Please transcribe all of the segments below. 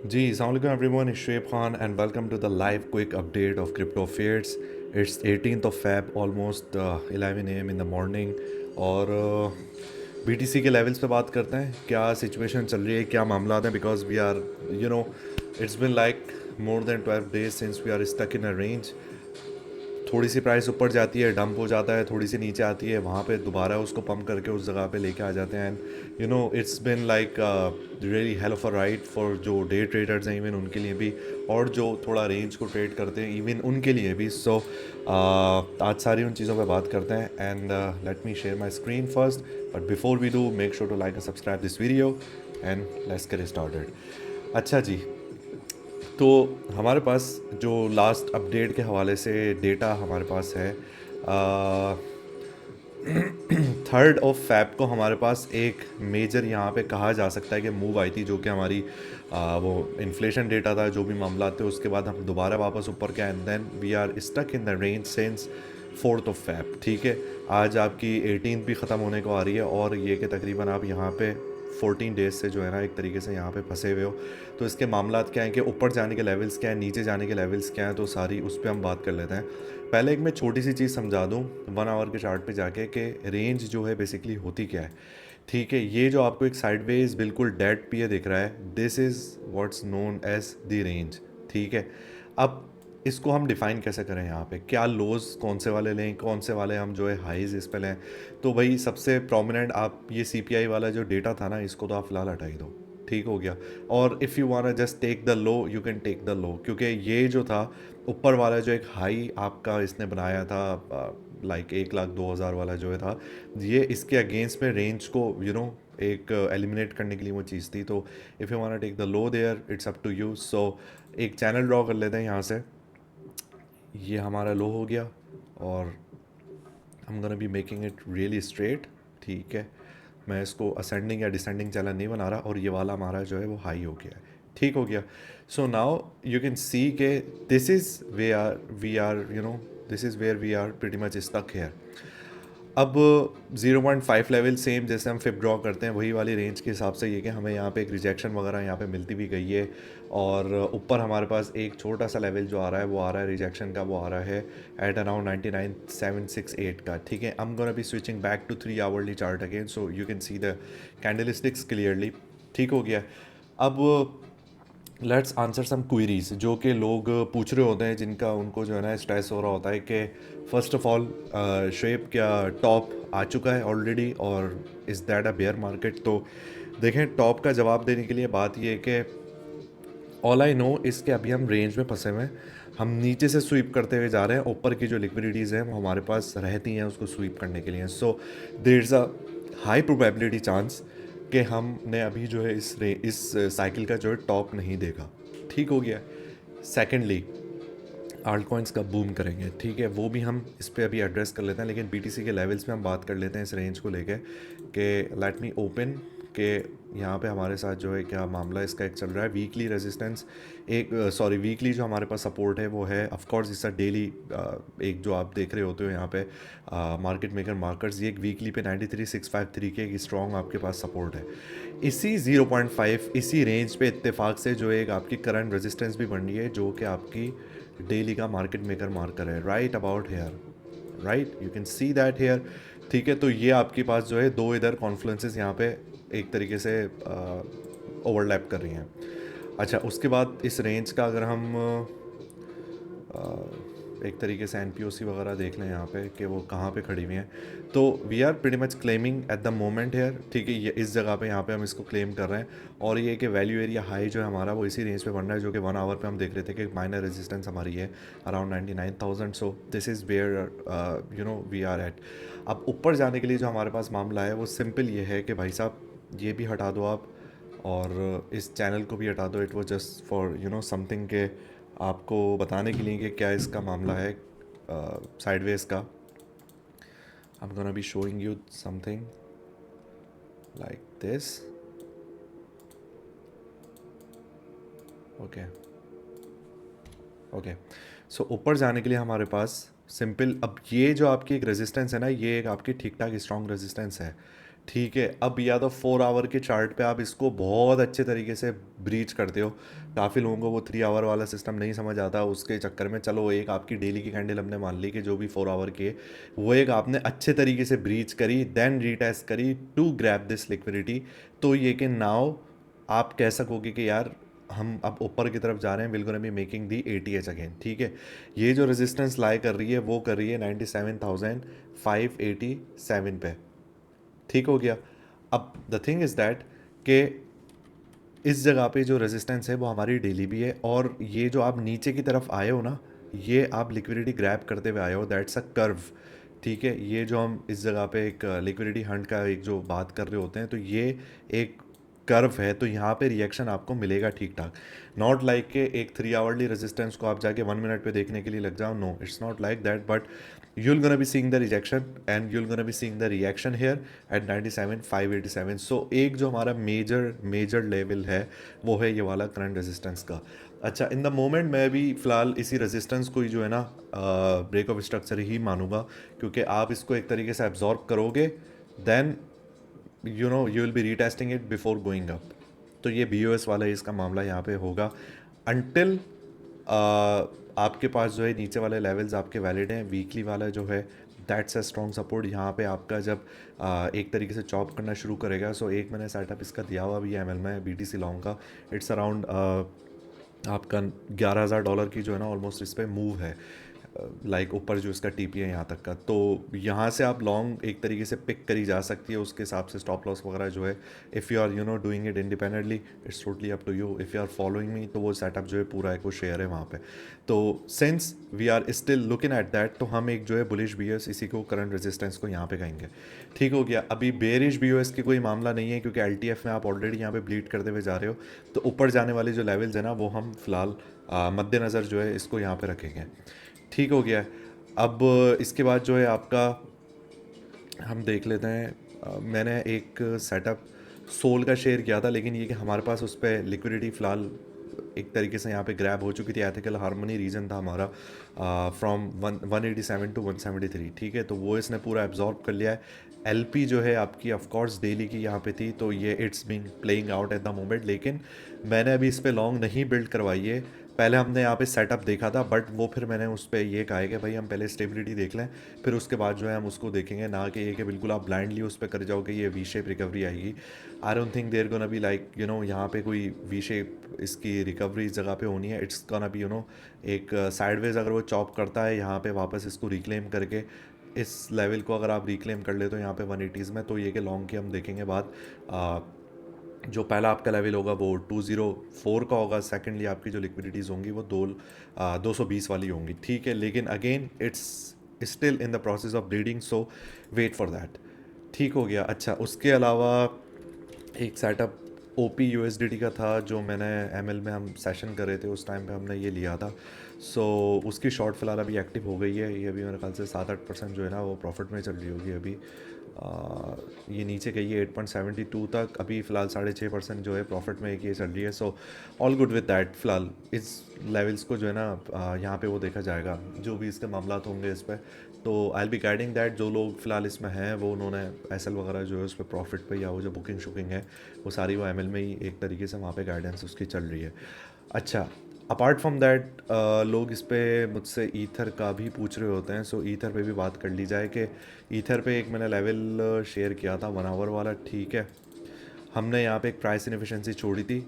Ji, assalamualaikum everyone, it's Shoaib Khan and welcome to the live quick update of crypto affairs. It's 18th of Feb, almost 11 a.m. in the morning और BTC के levels पे बात करते हैं क्या situation चल रही है क्या मामला है because we are it's been like more than 12 days since we are stuck in a range. थोड़ी सी प्राइस ऊपर जाती है डंप हो जाता है थोड़ी सी नीचे आती है वहाँ पे दोबारा उसको पंप करके उस जगह पे लेके आ जाते हैं and it's been like really help for right for जो डे ट्रेडर्स हैं इवन उनके लिए भी और जो थोड़ा रेंज को ट्रेड करते हैं इवन उनके लिए भी सो आज सारी उन चीज़ों पे बात करते हैं and let me share my screen first but before we do make sure to like and subscribe this video and let's get started. अच्छा जी, तो हमारे पास जो लास्ट अपडेट के हवाले से डेटा हमारे पास है 3rd of Feb को हमारे पास एक मेजर यहाँ पे कहा जा सकता है कि मूव आई थी जो कि हमारी वो इन्फ्लेशन डेटा था जो भी मामला थे उसके बाद हम दोबारा वापस ऊपर के and then we are stuck in the range since 4th of Feb. ठीक है, आज आपकी 18th भी ख़त्म होने को आ रही है और ये कि तकरीबन आप यहाँ पे 14 डेज से जो है ना एक तरीके से यहाँ पे फंसे हुए हो. तो इसके मामला क्या हैं कि ऊपर जाने के लेवल्स क्या हैं नीचे जाने के लेवल्स क्या हैं तो सारी उस पर हम बात कर लेते हैं. पहले एक मैं छोटी सी चीज़ समझा दूँ 1 आवर के चार्ट पे जाके कि रेंज जो है बेसिकली होती क्या है. ठीक है, ये जो आपको एक साइडवेज बिल्कुल डेड पी दिख रहा है this is what's known as the range. ठीक है, अब इसको हम डिफ़ाइन कैसे करें यहाँ पे क्या लोज कौन से वाले लें कौन से वाले हम जो है हाईज इस पे लें. तो भाई सबसे प्रोमिनेंट आप ये CPI वाला जो डेटा था ना इसको तो आप फ़िलहाल हटा ही दो. ठीक हो गया. और if you want just take the low you can take the low क्योंकि ये जो था ऊपर वाला जो एक हाई आपका इसने बनाया था लाइक 1,02,000 वाला जो है था ये इसके अगेंस्ट में रेंज को एक एलिमिनेट करने के लिए वो चीज़ थी. तो if you want take the low there it's up to you. So एक चैनल ड्रॉ कर लेते हैं यहाँ से. ये हमारा लो हो गया और आई am gonna be making it really straight. ठीक है, मैं इसको असेंडिंग या डिसेंडिंग चैनल नहीं बना रहा और ये वाला हमारा जो है वो हाई हो गया है. ठीक हो गया. So now you can see के this is we are this is where we are pretty much stuck here. अब 0.5 लेवल सेम जैसे हम फिप ड्रॉ करते हैं वही वाली रेंज के हिसाब से ये कि हमें यहाँ पे एक रिजेक्शन वगैरह यहाँ पे मिलती भी गई है और ऊपर हमारे पास एक छोटा सा लेवल जो आ रहा है वो आ रहा है रिजेक्शन का वो आ रहा है एट अराउंड 99,768 का. ठीक है, I am gonna be switching back to 3 hourly chart again so you can see the candlesticks clearly. ठीक हो गया. अब लेट्स आंसर सम क्वेरीज जो कि लोग पूछ रहे होते हैं जिनका उनको जो है ना स्ट्रेस हो रहा होता है कि फ़र्स्ट ऑफ ऑल शेप क्या टॉप आ चुका है ऑलरेडी और is that a bear market. तो देखें टॉप का जवाब देने के लिए बात ये है कि ऑल आई नो इसके अभी हम रेंज में फंसे हुए हैं. हम नीचे से स्वीप करते हुए जा रहे हैं ऊपर की जो लिक्विडिटीज़ हैं वो हमारे पास रहती हैं उसको स्वीप करने के लिए. So there is a high probability chance कि हमने अभी जो है इस साइकिल का जो है टॉप नहीं देखा. ठीक हो गया. सेकेंडली आल्ट कॉइन्स का बूम करेंगे. ठीक है, वो भी हम इस पर अभी एड्रेस कर लेते हैं लेकिन BTC के लेवल्स में हम बात कर लेते हैं इस रेंज को लेके कि लेट मी ओपन के यहाँ पे हमारे साथ जो है क्या मामला इसका एक चल रहा है. वीकली रेजिस्टेंस एक सॉरी वीकली जो हमारे पास सपोर्ट है वो है ऑफ कोर्स इसका डेली एक जो आप देख रहे होते हो यहाँ पे मार्केट मेकर मार्कर्स ये एक वीकली पे 93,653 के एक स्ट्रॉन्ग आपके पास सपोर्ट है. इसी 0.5 इसी रेंज पे इत्तेफाक से जो एक आपकी करंट रेजिस्टेंस भी बन रही है जो कि आपकी डेली का मार्केट मेकर मार्कर है right about here. Right, you can see that here. ठीक है, तो ये आपके पास जो है दो इधर कॉन्फ्लुएंसेस यहाँ पे एक तरीके से ओवरलैप कर रही हैं. अच्छा, उसके बाद इस रेंज का अगर हम एक तरीके से NPOC वगैरह देख लें यहाँ पे कि वो कहाँ पे खड़ी हुई हैं तो we are pretty much claiming at the moment here. ठीक है, ये इस जगह पे यहाँ पे हम इसको क्लेम कर रहे हैं और ये कि वैल्यू एरिया हाई जो है हमारा वो इसी रेंज पे बन रहा है जो कि 1 आवर पे हम देख रहे थे कि माइनर रेजिस्टेंस हमारी है around 99,000. So this is where we are at. अब ऊपर जाने के लिए जो हमारे पास मामला है वो सिंपल ये है कि भाई साहब ये भी हटा दो आप और इस चैनल को भी हटा दो. It was just for something के आपको बताने के लिए कि क्या इसका मामला है साइडवेज का. I am gonna be showing you something like this. Okay okay, so ऊपर जाने के लिए हमारे पास सिंपल। अब ये जो आपकी एक रेजिस्टेंस है ना, ये एक आपकी ठीक ठाक स्ट्रॉन्ग रेजिस्टेंस है, ठीक है। अब या तो 4 आवर के चार्ट पे आप इसको बहुत अच्छे तरीके से ब्रीच करते हो। काफ़ी लोगों को वो 3 आवर वाला सिस्टम नहीं समझ आता, उसके चक्कर में चलो एक आपकी डेली की कैंडल हमने मान ली कि जो भी 4 आवर की है, वो एक आपने अच्छे तरीके से ब्रीच करी, देन रीटेस्ट करी टू ग्रैब दिस लिक्विडिटी। तो ये कि नाउ आप कह सकोगे कि यार हम अब ऊपर की तरफ जा रहे हैं, will gonna be making the ATH again, ठीक है। ये जो रेजिस्टेंस लाई कर रही है वो कर रही है 97,587 पे, ठीक हो गया। अब द थिंग इज़ दैट कि इस जगह पे जो रेजिस्टेंस है वो हमारी डेली भी है, और ये जो आप नीचे की तरफ आए हो ना, ये आप लिक्विडिटी ग्रैब करते हुए आए हो, दैट्स अ कर्व, ठीक है। ये जो हम इस जगह पे एक लिक्विडिटी हंट का एक जो बात कर रहे होते हैं, तो ये एक कर्व है, तो यहाँ पे रिएक्शन आपको मिलेगा ठीक ठाक। नॉट लाइक के एक 3 आवरली रेजिस्टेंस को आप जाके 1 मिनट पे देखने के लिए लग जाओ, no it's not like that, but you're gonna be seeing the rejection and you're gonna be seeing the reaction here at 97,587। सो एक जो हमारा मेजर लेवल है वो है ये वाला करंट रेजिस्टेंस का। अच्छा, इन द मोमेंट मैं भी फ़िलहाल इसी रेजिस्टेंस को ही जो है ना ब्रेक ऑफ स्ट्रक्चर ही मानूंगा, क्योंकि आप इसको एक तरीके से एब्जॉर्ब करोगे, then you will be retesting it before going up. तो ये BOS वाला ही इसका मामला यहाँ पे होगा, अनटिल आपके पास जो है नीचे वाले लेवल्स आपके वैलिड हैं। वीकली वाला जो है दैट्स अ स्ट्रॉन्ग सपोर्ट, यहाँ पे आपका जब एक तरीके से चॉप करना शुरू करेगा। सो एक मैंने सेटअप इसका दिया हुआ भी है ML में, BTC लॉन्ग का। इट्स अराउंड आपका $11,000 की जो है ना ऑलमोस्ट इस पर मूव है, लाइक ऊपर जो इसका TP है यहाँ तक का। तो यहाँ से आप लॉन्ग एक तरीके से पिक करी जा सकती है, उसके हिसाब से स्टॉप लॉस वगैरह जो है, if you are doing it independently, it's totally up to you. If you are following me, तो वो सेटअप जो है पूरा एक वो शेयर है वहाँ पे। तो since we are still looking at that, तो हम एक जो है बुलिश BOS इसी को करंट रेजिस्टेंस को यहाँ पे कहेंगे, ठीक हो गया। अभी बेरिश BOS की कोई मामला नहीं है, क्योंकि LTF में आप ऑलरेडी यहाँ पे ब्लीड करते हुए जा रहे हो। तो ऊपर जाने वाले जो लेवल्स है ना, वो हम फिलहाल मद्देनज़र जो है इसको यहाँ पे रखेंगे, ठीक हो गया। अब इसके बाद जो है आपका हम देख लेते हैं, मैंने एक सेटअप सोल का शेयर किया था, लेकिन ये कि हमारे पास उस पर लिक्विडिटी फ़िलहाल एक तरीके से यहाँ पे ग्रैब हो चुकी थी। एथिकल हार्मनी रीजन था हमारा फ्रॉम 187 टू 173, ठीक है। तो वो इसने पूरा एब्जॉर्ब कर लिया है। LP जो है आपकी ऑफ कोर्स डेली की यहाँ पे थी, तो ये it's been playing out at the moment, लेकिन मैंने अभी इस पर लॉन्ग नहीं बिल्ड करवाई है। पहले हमने यहाँ पे सेटअप देखा था, बट वो फिर मैंने उस पर ये कहा है कि भाई हम पहले स्टेबिलिटी देख लें, फिर उसके बाद जो है हम उसको देखेंगे, ना कि ये कि बिल्कुल आप ब्लाइंडली उस पर कर जाओगे ये वी शेप रिकवरी आएगी। I don't think they're gonna be like यहाँ पे कोई वी शेप इसकी रिकवरी इस जगह पे होनी है। इट्स गोना बी एक साइडवेज अगर वो चॉप करता है यहाँ पे वापस इसको रिक्लेम करके, इस लेवल को अगर आप रिक्लेम कर ले तो यहाँ पे 180s में, तो ये कि लॉन्ग की हम देखेंगे बाद। जो पहला आपका लेवल होगा वो 204 का होगा, सेकेंडली आपकी जो लिक्विडिटीज़ होंगी वो 220 वाली होंगी, ठीक है। लेकिन again it's still in the process of bleeding, so wait for that, ठीक हो गया। अच्छा, उसके अलावा एक सेटअप OP USDT का था, जो मैंने ML में हम सेशन कर रहे थे उस टाइम पे हमने ये लिया था। सो उसकी शॉर्ट फिलहाल अभी एक्टिव हो गई है, ये अभी मेरे ख्याल से 7-8% जो है ना वो प्रॉफिट में चल रही होगी अभी। ये नीचे गई है 8.72 तक, अभी फ़िलहाल 6.5% जो है प्रॉफिट में एक ये चल रही है। So all good with that. फ़िलहाल इस लेवल्स को जो है ना यहाँ पे वो देखा जाएगा, जो भी इसके मामला होंगे इस पर। तो आई बी गाइडिंग दैट जो लोग फ़िलहाल इसमें हैं, वो उन्होंने SL वगैरह जो है उस पर प्रॉफिट पे, या वो जो बुकिंग शुकिंग है वो सारी वो ML में ही एक तरीके से वहाँ पे गाइडेंस उसकी चल रही है। अच्छा, अपार्ट फ्रॉम दैट लोग इस पे मुझसे ईथर का भी पूछ रहे होते हैं, सो ईथर पे भी बात कर ली जाए कि ईथर पे एक मैंने लेवल शेयर किया था 1 आवर वाला, ठीक है। हमने यहाँ पे एक प्राइस इनएफिशिएंसी छोड़ी थी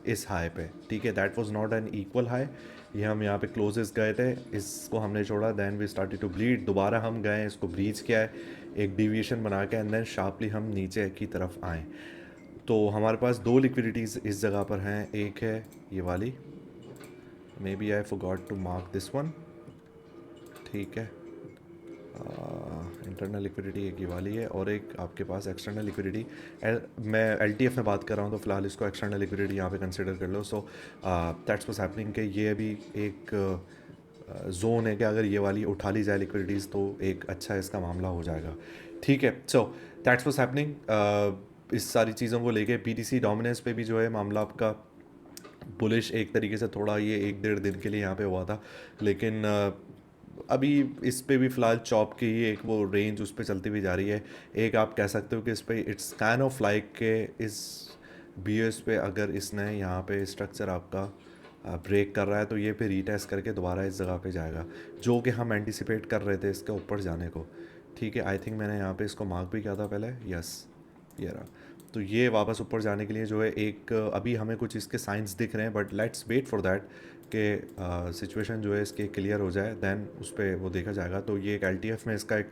इस हाई पे, ठीक है। That was not an equal high, ये हम यहाँ पे क्लोजेस गए थे, इसको हमने छोड़ा, then we started to bleed, दोबारा हम गए इसको ब्रीच किया है एक डिविएशन बना के, एंड देन शार्पली हम नीचे की तरफ आए। तो हमारे पास दो लिक्विडिटीज़ इस जगह पर हैं, एक है ये वाली, maybe I forgot to mark this one, ठीक है। इंटरनल लिक्विडिटी एक ये वाली है, और एक आपके पास एक्सटर्नल लिक्विडिटी, मैं LTF में बात कर रहा हूँ, तो फिलहाल इसको एक्सटर्नल लिक्विडिटी यहाँ पे कंसिडर कर लो। सो दैट्स व्हाट्स हैपनिंग कि ये अभी एक जोन है कि अगर ये वाली उठा ली जाए लिक्विडिटीज़ तो एक अच्छा इसका मामला हो जाएगा, ठीक है। सो दैट्स व्हाट्स हैपनिंग इस सारी चीज़ों को लेके। BTC डोमिनेंस पे भी जो है मामला आपका बुलिश एक तरीके से, थोड़ा ये 1-1.5 दिन के लिए यहाँ पे हुआ था, लेकिन अभी इस पे भी फ़िलहाल चॉप की ही एक वो रेंज उस पे चलती हुई जा रही है। एक आप कह सकते हो कि इस पे इट्स काइंड ऑफ लाइक के इस बीएस पे अगर इसने यहाँ पे स्ट्रक्चर आपका ब्रेक कर रहा है तो ये फिर रीटेस्ट करके दोबारा इस जगह पे जाएगा, जो कि हम एंटिसिपेट कर रहे थे इसके ऊपर जाने को। ठीक है, आई थिंक मैंने यहाँ पे इसको मार्क भी किया था पहले। यस, ये रहा। तो ये वापस ऊपर जाने के लिए जो है एक अभी हमें कुछ इसके साइंस दिख रहे हैं, but let's wait for that कि सिचुएशन जो है इसके क्लियर हो जाए, देन उस पर वो देखा जाएगा। तो ये एक एल में इसका एक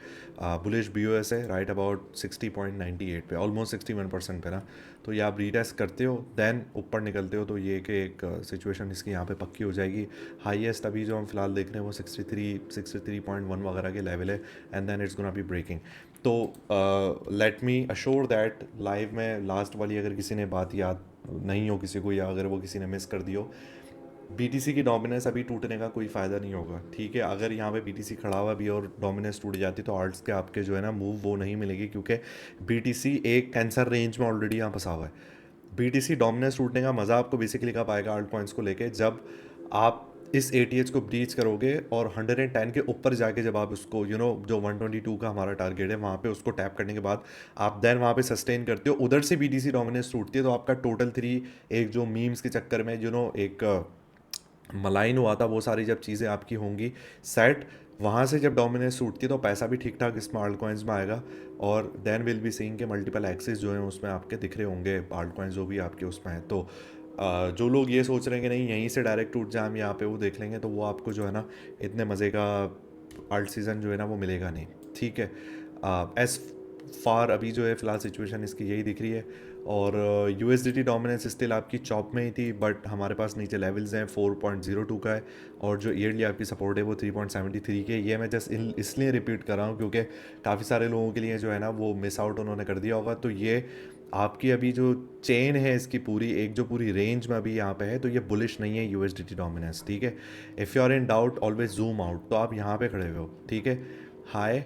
बुलिश बी है राइट अबाउट 60.98 पे, ऑलमोस्ट 61% पे ना। तो ये आप रीटेस्ट करते हो देन ऊपर निकलते हो तो ये कि एक सिचुएशन इसकी यहाँ पे पक्की हो जाएगी। हाईएस्ट अभी जो हम फिलहाल देख रहे हैं वो 63.1 वगैरह के लेवल है, and then it's gonna be breaking. तो let me assure that live में लास्ट वाली अगर किसी ने बात याद नहीं हो किसी को, या अगर वो किसी ने मिस कर दी हो, बीटीसी की डोमिनेंस अभी टूटने का कोई फ़ायदा नहीं होगा। ठीक है, अगर यहाँ पे बीटीसी खड़ा हुआ भी और डोमिनेंस टूट जाती तो आर्ट्स के आपके जो है ना मूव वो नहीं मिलेगी, क्योंकि बीटीसी एक कैंसर रेंज में ऑलरेडी यहाँ फंसा हुआ है। बीटीसी डोमिनेंस टूटने का मज़ा आपको बेसिकली कब आएगा आल्ट पॉइंट्स को लेके, जब आप इस एटीएच को ब्रीच करोगे और 110 के ऊपर जाके जब आप उसको जो 122 का हमारा टारगेट है वहाँ पे उसको टैप करने के बाद आप देन वहाँ पे सस्टेन करते हो, उधर से बीटीसी डोमिनेंस टूटती है तो आपका टोटल 3 एक जो मीम्स के चक्कर में एक मलाइन हुआ था, वो सारी जब चीज़ें आपकी होंगी सेट, वहाँ से जब डोमिनेंस टूटती है तो पैसा भी ठीक ठाक इसमें आल्ट कॉइन्स में आएगा, और देन विल बी सीइंग के मल्टीपल एक्सेस जो हैं उसमें आपके दिख रहे होंगे आल्ट कॉइन्स जो भी आपके उसमें हैं। तो जो लोग ये सोच रहे हैं कि नहीं यहीं से डायरेक्ट टूट जाए हम यहाँ पे वो देख लेंगे, तो वो आपको जो है ना इतने मज़े का आल्ट सीज़न जो है ना वो मिलेगा नहीं। ठीक है, एज फार अभी जो है फ़िलहाल सिचुएशन इसकी यही दिख रही है, और यूएसडीटी डोमिनेंस स्टिल आपकी चॉप में ही थी, बट हमारे पास नीचे लेवल्स हैं 4.02 का है, और जो ईयरली आपकी सपोर्ट है वो 3.73 के। ये मैं जस्ट इसलिए रिपीट कर रहा हूँ क्योंकि काफ़ी सारे लोगों के लिए जो है ना वो मिस आउट उन्होंने कर दिया होगा। तो ये आपकी अभी जो चेन है इसकी पूरी एक जो पूरी रेंज में अभी यहाँ पे है, तो ये बुलिश नहीं है यूएसडीटी डोमिनेंस। ठीक है, if you are in doubt always zoom out. तो आप यहाँ पे खड़े हुए हो, ठीक है, high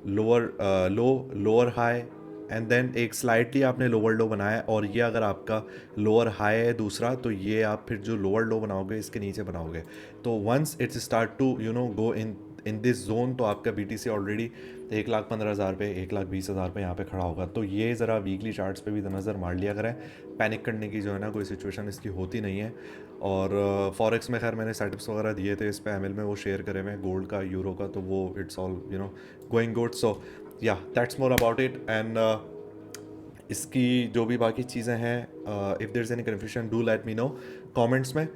lower low lower high, and then एक स्लाइटली आपने लोअर लो बनाया है, और ये अगर आपका लोअर हाई है दूसरा, तो ये आप फिर जो लोअर लो बनाओगे इसके नीचे बनाओगे। तो once it's start to go in this zone, तो आपका बीटीसी ऑलरेडी 1,15,000 पे 1,20,000 पे यहाँ पे खड़ा होगा। तो ये ज़रा वीकली चार्ट्स पे भी नज़र मार लिया करें, पैनिक करने की जो है ना कोई सिचुएशन इसकी होती नहीं है। और फॉरेक्स में खैर मैंने सेटअप्स वगैरह दिए थे इस पे एमएल में, वो शेयर करे मैं गोल्ड का यूरो का, तो वो it's all going good. So yeah that's more about it, and इसकी जो भी बाकी चीज़ें हैं, if there is any confusion do let me know comments में।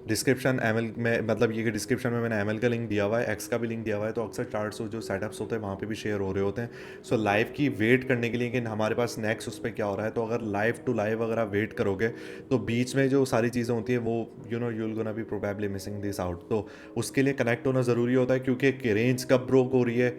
डिस्क्रिप्शन एमएल में, मतलब ये कि डिस्क्रिप्शन में मैंने एमएल का लिंक दिया हुआ है, एक्स का भी लिंक दिया हुआ है, तो अक्सर चार्ट्स जो सेटअप्स होते हैं वहाँ पे भी शेयर हो रहे होते हैं। सो लाइव की वेट करने के लिए कि हमारे पास नेक्स्ट उस पर क्या हो रहा है, तो अगर लाइव टू लाइव अगर आप वेट करोगे तो बीच में जो सारी चीज़ें होती है वो you will gonna be probably missing this out. तो उसके लिए कनेक्ट होना ज़रूरी होता है, क्योंकि रेंज कब ब्रोक हो रही है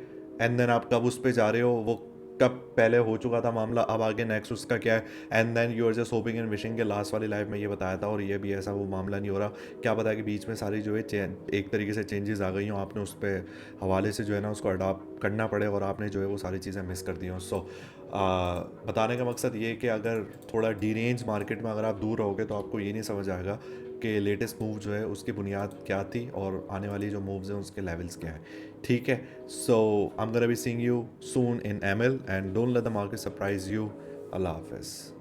एंड देन आप कब उस पर जा रहे हो, वो कब पहले हो चुका था मामला, अब आगे नेक्स्ट उसका क्या है, and then you are just hoping and wishing के लास्ट वाली लाइफ में ये बताया था, और ये भी ऐसा वो मामला नहीं हो रहा। क्या पता है कि बीच में सारी जो है एक तरीके से चेंजेस आ गई हों, आपने उस पर हवाले से जो है ना उसको अडॉप्ट करना पड़े, और आपने जो है वो सारी चीज़ें मिस कर दी हों। सो बताने का मकसद ये है कि अगर थोड़ा डी रेंज मार्केट में अगर आप दूर रहोगे तो आपको ये नहीं समझ आएगा कि लेटेस्ट मूव जो है उसकी बुनियाद क्या थी, और आने वाली जो मूव्स हैं उसके लेवल्स क्या हैं। ठीक है, so I am gonna be seeing you soon in ML, and don't let the market surprise you. Allah हाफिज़।